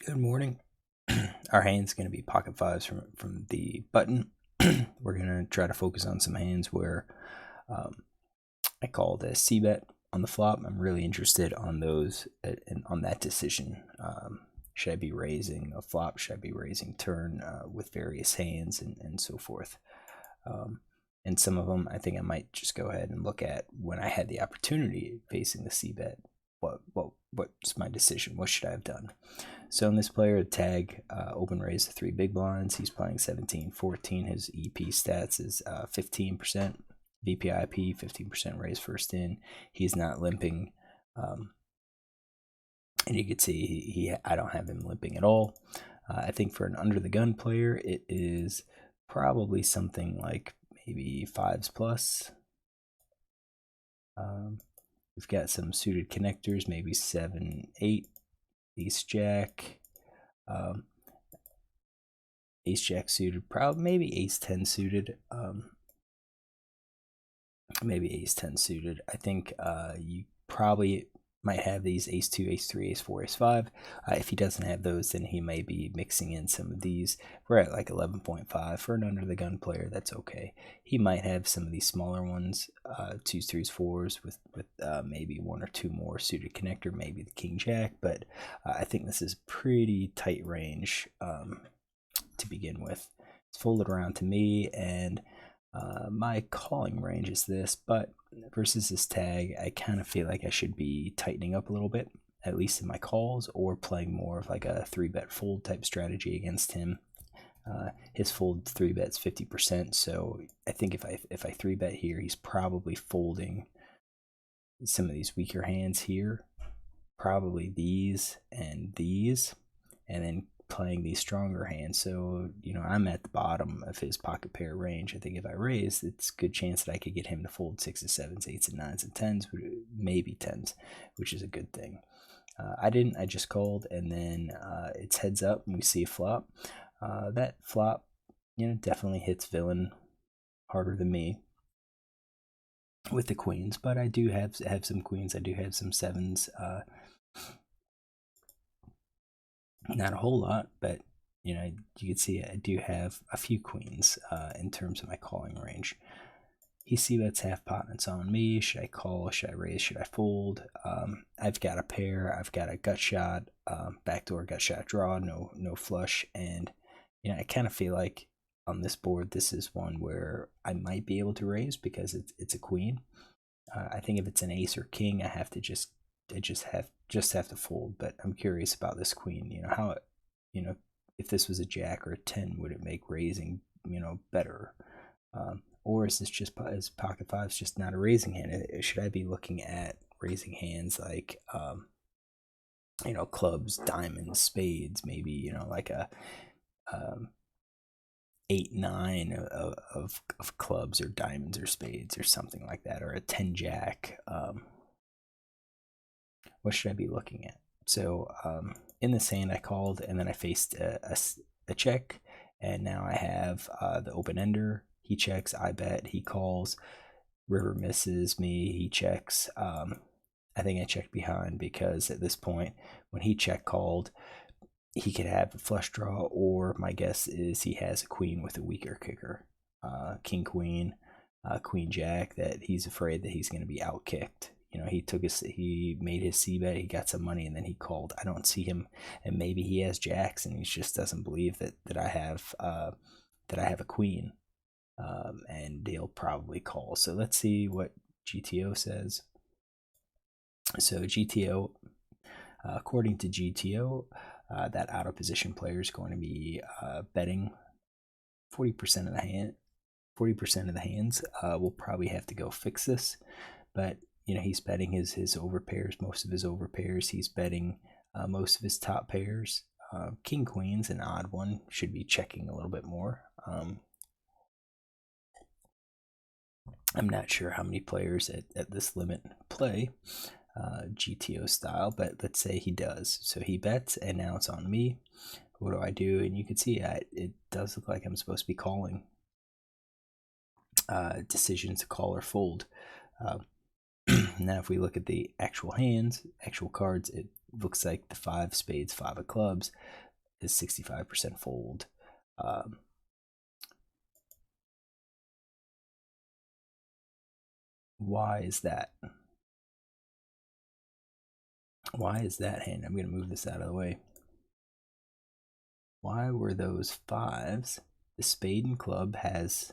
Good morning. Our hand's going to be pocket fives from the button. We're going to try to focus on some hands where I called a C-bet on the flop. I'm really interested on those and on that decision. Should I be raising a flop? Should I be raising turn with various hands and so forth? And some of them, I think I might just go ahead and look at when I had the opportunity facing the C-bet. What's my decision? What should I have done? So in this player, tag open raise to 3 big blinds. He's playing 17-14. His EP stats is 15%. VPIP 15% raise first in. He's not limping, and you can see I don't have him limping at all. I think for an under the gun player, it is probably something like maybe fives plus. We've got some suited connectors, maybe 7-8, ace jack, ace jack suited, probably maybe ace 10 suited. Maybe ace 10 suited. I think you probably might have these ace 2, ace 3, ace 4, ace 5. If he doesn't have those, then he may be mixing in some of these. We're at like 11.5 for an under the gun player. That's okay. He might have some of these smaller ones, 2s, 3s, 4s with maybe 1 or 2 more suited connector, maybe the king jack. But I think this is pretty tight range to begin with. It's folded around to me, and my calling range is this, but versus this tag, I kind of feel like I should be tightening up a little bit, at least in my calls, or playing more of like a 3-bet fold type strategy against him. His fold 3-bet's 50%, so I think if I 3-bet here, he's probably folding some of these weaker hands here, probably these, and then playing these stronger hands. So, I'm at the bottom of his pocket pair range. I think if I raise, it's a good chance that I could get him to fold 6s, 7s, 8s, and 9s, and 10s, maybe 10s, which is a good thing. I didn't. I just called, and then it's heads up, and we see a flop. That flop, definitely hits villain harder than me with the queens, but I do have some queens. I do have some 7s. Not a whole lot, but you can see I do have a few queens in terms of my calling range. He c-bets half pot and it's on me. Should I call? Should I raise? Should I fold? I've got a pair. I've got a gut shot, backdoor gut shot draw, no flush, and I kind of feel like on this board this is one where I might be able to raise because it's a queen. I think if it's an ace or king, I have to just have to fold. But I'm curious about this queen. How if this was a jack or a 10, would it make raising better? Or is this just is pocket fives just not a raising hand? Should I be looking at raising hands like clubs, diamonds, spades, maybe like a 8-9 of clubs or diamonds or spades or something like that, or a 10 jack? What should I be looking at? So in this hand, I called, and then I faced a check, and now I have the open ender. He checks, I bet, he calls. River misses me, he checks. I think I checked behind because at this point, when he check called, he could have a flush draw, or my guess is he has a queen with a weaker kicker, king queen, queen jack, that he's afraid that he's going to be outkicked. He made his c-bet, he got some money, and then he called. I don't see him, and maybe he has jacks, and he just doesn't believe that I have a queen, and he'll probably call. So let's see what GTO says. So GTO, according to GTO, that out of position player is going to be betting 40% of the hand. 40% of the hands. We'll probably have to go fix this, but he's betting his overpairs, most of his overpairs. He's betting most of his top pairs. King queen's an odd one, should be checking a little bit more. I'm not sure how many players at this limit play GTO style, but let's say he does. So he bets, and now it's on me. What do I do? And you can see it does look like I'm supposed to be calling. Decisions to call or fold. Now if we look at the actual hands, actual cards, it looks like the 5 spades, 5 of clubs is 65% fold. Why is that? Why is that hand? I'm going to move this out of the way. Why were those 5s? The spade and club has,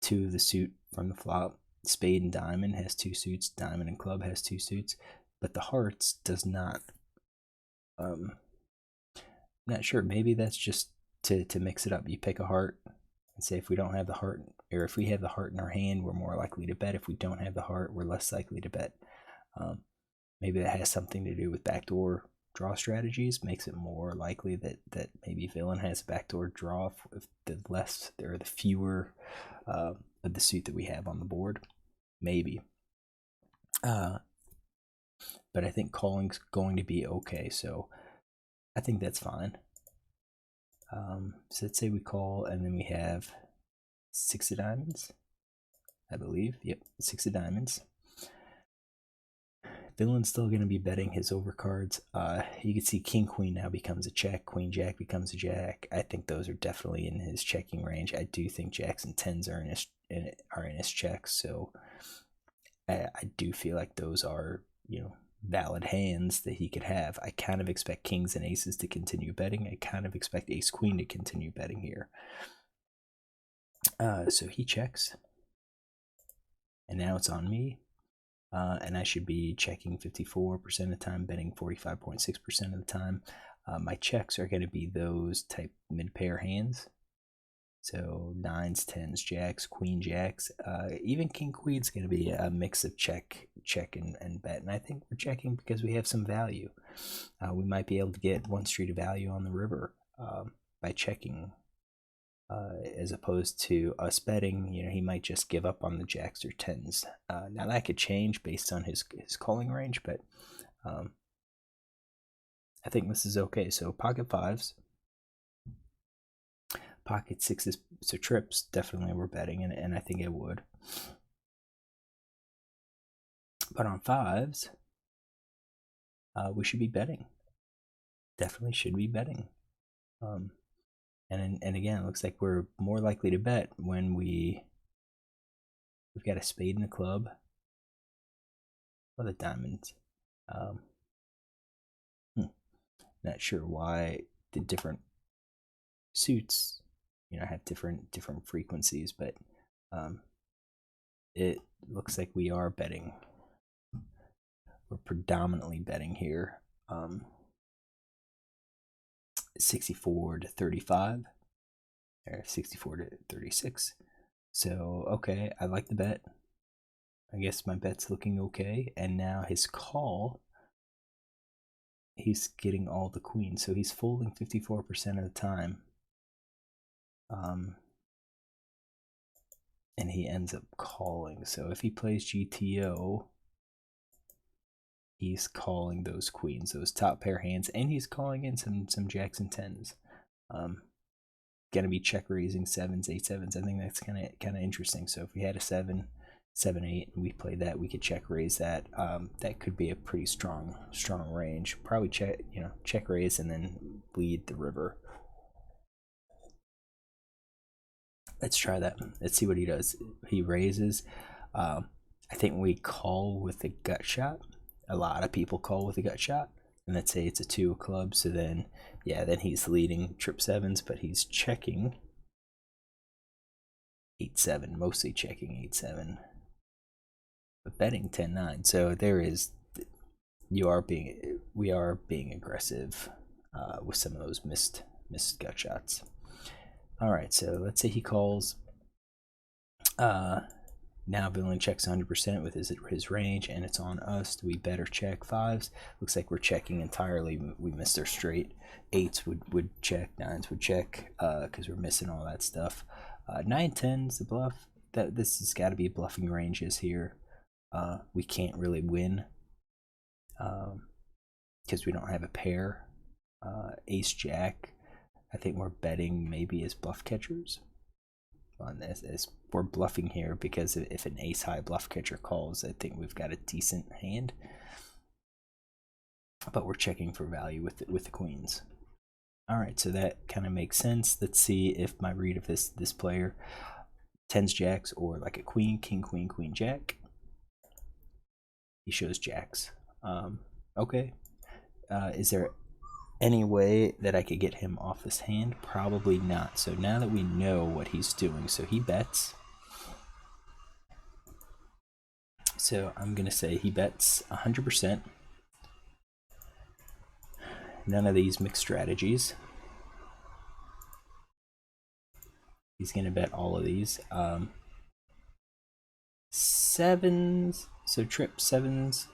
2 of the suit from the flop. Spade and diamond has 2 suits. Diamond and club has 2 suits. But the hearts does not. Not sure. Maybe that's just to mix it up. You pick a heart and say if we don't have the heart, or if we have the heart in our hand, we're more likely to bet. If we don't have the heart, we're less likely to bet. Maybe that has something to do with backdoor draw strategies. Makes it more likely that maybe villain has a backdoor draw if the less or the fewer of the suit that we have on the board. Maybe. But I think calling's going to be okay, so I think that's fine. So let's say we call, and then we have 6 of diamonds, I believe. Yep, 6 of diamonds. Villain's still going to be betting his overcards. You can see king queen now becomes a check, queen jack becomes a jack. I think those are definitely in his checking range. I do think jacks and tens are in his checks, so I do feel like those are valid hands that he could have. I kind of expect kings and aces to continue betting. I kind of expect ace queen to continue betting here. So he checks, and now it's on me. And I should be checking 54% of the time, betting 45.6% of the time. My checks are going to be those type mid-pair hands. So 9s, 10s, jacks, queen jacks. Even king queen's going to be a mix of check, and bet. And I think we're checking because we have some value. We might be able to get 1 street of value on the river by checking. As opposed to us betting, he might just give up on the jacks or tens. Now that could change based on his calling range, but I think this is okay. So pocket 5s, pocket 6s, so trips definitely we're betting, and I think it would. But on 5s, we should be betting. Definitely should be betting. And again, it looks like we're more likely to bet when we've got a spade in the club. Or the diamonds. Not sure why the different suits, have different frequencies, but it looks like we are betting. We're predominantly betting here. 64 to 35, or 64 to 36. So okay, I like the bet. I guess my bet's looking okay. And now his call, he's getting all the queens, so he's folding 54% of the time. And he ends up calling. So if he plays GTO, he's calling those queens, those top pair hands, and he's calling in some jacks and tens. Gonna be check raising 7s, 8 7s. I think that's kind of interesting. So if we had a 7, 7, 8, and we played that, we could check raise that. That could be a pretty strong range. Probably check raise and then bleed the river. Let's try that. Let's see what he does. He raises. I think we call with a gut shot. A lot of people call with a gut shot. And let's say it's a 2 of clubs. So then, then he's leading trip 7s, but he's checking 8-7, mostly checking 8-7, but betting 10-9. So we are being aggressive with some of those missed gut shots. All right, so let's say he calls. Now villain checks 100% with his range, and it's on us. Do we bet or check 5s? Looks like we're checking entirely. We missed our straight. 8s would check, 9s would check because we're missing all that stuff. 9-10's the bluff. This has got to be bluffing ranges here. We can't really win because we don't have a pair. Ace jack, I think we're betting maybe as bluff catchers. As we're bluffing here because if an ace high bluff catcher calls, I think we've got a decent hand. but we're checking for value with the queens. All right, so that kind of makes sense. Let's see if my read of this player, tens jacks or like a queen, king, queen, queen, jack. He shows jacks. Okay. Is there any way that I could get him off this hand? Probably not. So now that we know what he's doing, so he bets. So I'm gonna say he bets 100%. None of these mixed strategies. He's gonna bet all of these. Sevens, so trip sevens.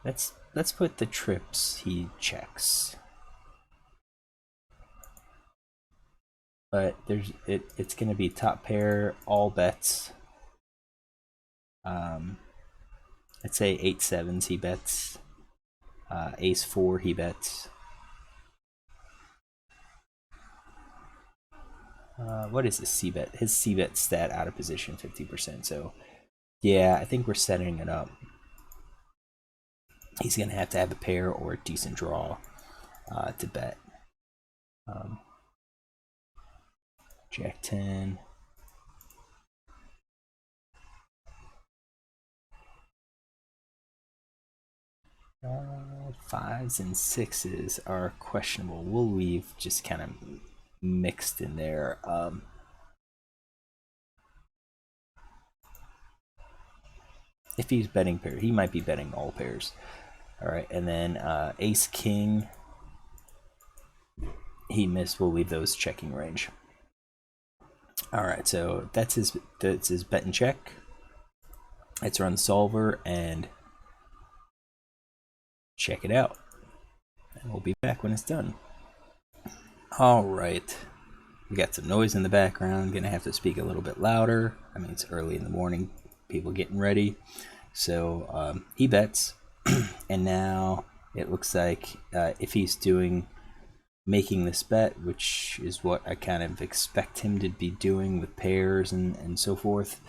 Let's put the trips he checks. But it's gonna be top pair, all bets. Let's say 8-7s he bets. Ace 4 he bets. What is his c-bet? His c-bet stat out of position 50%. So yeah, I think we're setting it up. He's gonna have to have a pair or a decent draw to bet. Jack 10. Fives and sixes are questionable. We'll leave just kind of mixed in there. If he's betting pair, he might be betting all pairs. All right, and then ace king, he missed. We'll leave those checking range. All right, so that's his bet and check. Let's run solver and check it out, and we'll be back when it's done. All right, we got some noise in the background. Gonna have to speak a little bit louder. I mean, it's early in the morning, people getting ready. So he bets, and now it looks like if he's making this bet, which is what I kind of expect him to be doing with pairs and so forth,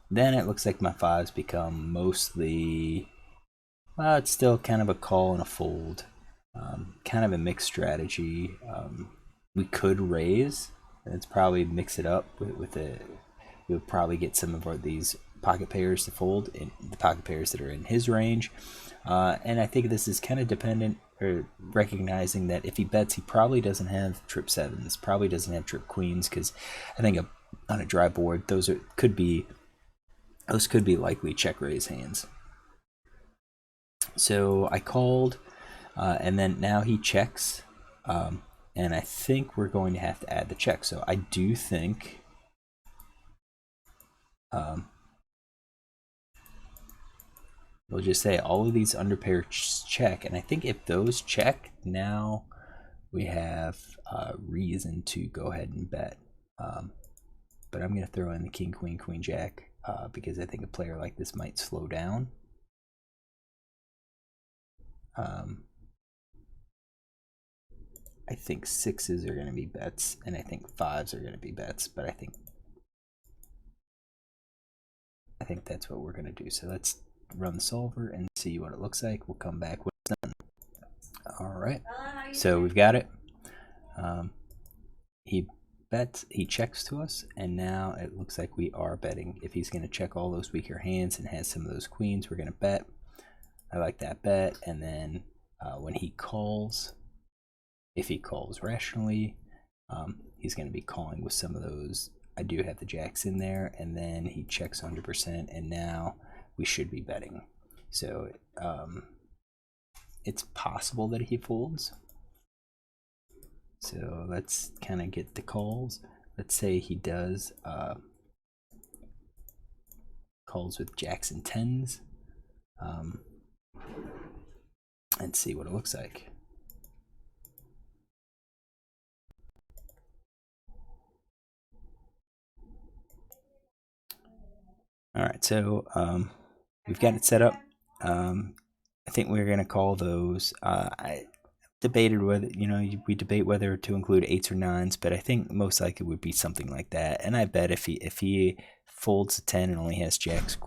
then it looks like my fives become mostly, it's still kind of a call and a fold, kind of a mixed strategy. We could raise, and it's probably mix it up with we'll probably get some of these pocket pairs to fold, in the pocket pairs that are in his range, and I think this is kind of dependent, or recognizing that if he bets, he probably doesn't have trip sevens, probably doesn't have trip queens, because I think on a dry board those could be likely check raise hands. So I called, and then now he checks, and I think we're going to have to add the check. So I do think we'll just say all of these underpair check, and I think if those check, now we have reason to go ahead and bet. But I'm going to throw in the king, queen, queen, jack, because I think a player like this might slow down. I think sixes are going to be bets, and I think fives are going to be bets, but I think that's what we're going to do. So let's run the solver and see what it looks like. We'll come back when it's done. All right, so we've got it. He bets, he checks to us, and now it looks like we are betting. If he's going to check all those weaker hands and has some of those queens, we're going to bet. I like that bet. And then when he calls, if he calls rationally, he's going to be calling with some of those. I do have the jacks in there, and then he checks 100%, and now we should be betting. So it's possible that he folds. So let's kind of get the calls. Let's say he does calls with jacks and tens, and see what it looks like. All right, so we've got it set up. I think we're going to call those. I debated whether, we debate whether to include eights or nines, but I think most likely would be something like that. And I bet if he folds a 10 and only has jacks,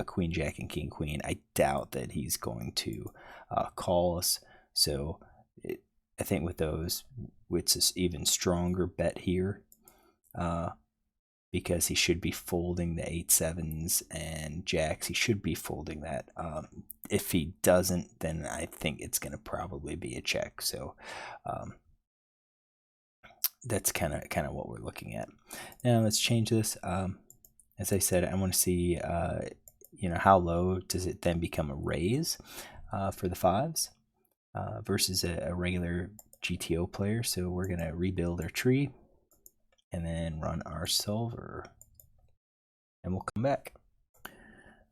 queen jack and king queen, I doubt that he's going to call us. So I think with those, it's an even stronger bet here, because he should be folding the 8-7s and jacks. He should be folding that. If he doesn't, then I think it's going to probably be a check. So that's kind of what we're looking at. Now let's change this. As I said, I want to see how low does it then become a raise for the 5s versus a regular GTO player. So we're going to rebuild our tree and then run our solver, and we'll come back.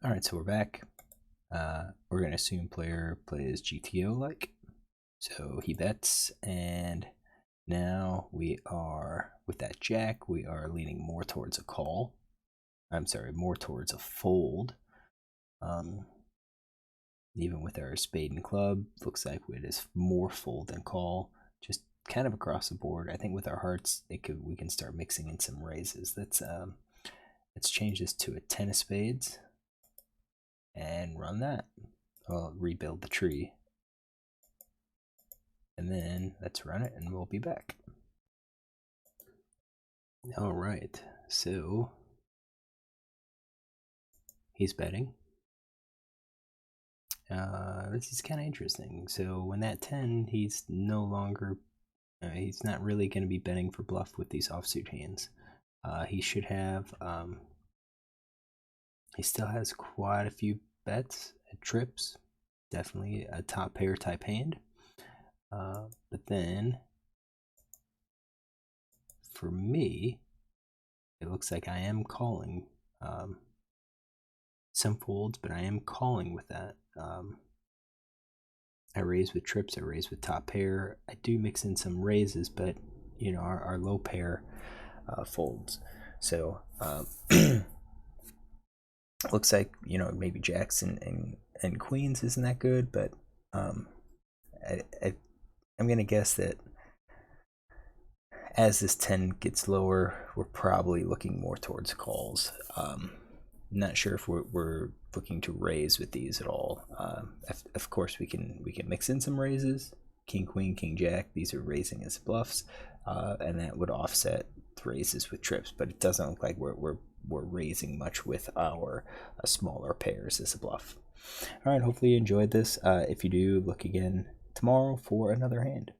All right, so we're back. We're going to assume player plays GTO like. So he bets, and now we are, with that jack, we are leaning more towards a call. I'm sorry, more towards a fold. Even with our spade and club, looks like it is more fold than call, just kind of across the board. I think with our hearts, we can start mixing in some raises. Let's change this to a 10 of spades and run that. I'll rebuild the tree. And then let's run it and we'll be back. All right, so he's betting. This is kind of interesting. So when that 10, he's no longer, he's not really going to be betting for bluff with these offsuit hands. He should have, he still has quite a few bets at trips. Definitely a top pair type hand. But then, for me, it looks like I am calling some folds, but I am calling with that. I raise with trips, I raise with top pair. I do mix in some raises, but our low pair folds. So looks like maybe jacks and queens isn't that good, but I'm gonna guess that as this 10 gets lower, we're probably looking more towards calls. Not sure if we're looking to raise with these at all. Of course, we can mix in some raises. King, queen, king, jack. These are raising as bluffs, and that would offset the raises with trips. But it doesn't look like we're raising much with our smaller pairs as a bluff. All right. Hopefully you enjoyed this. If you do, look again tomorrow for another hand.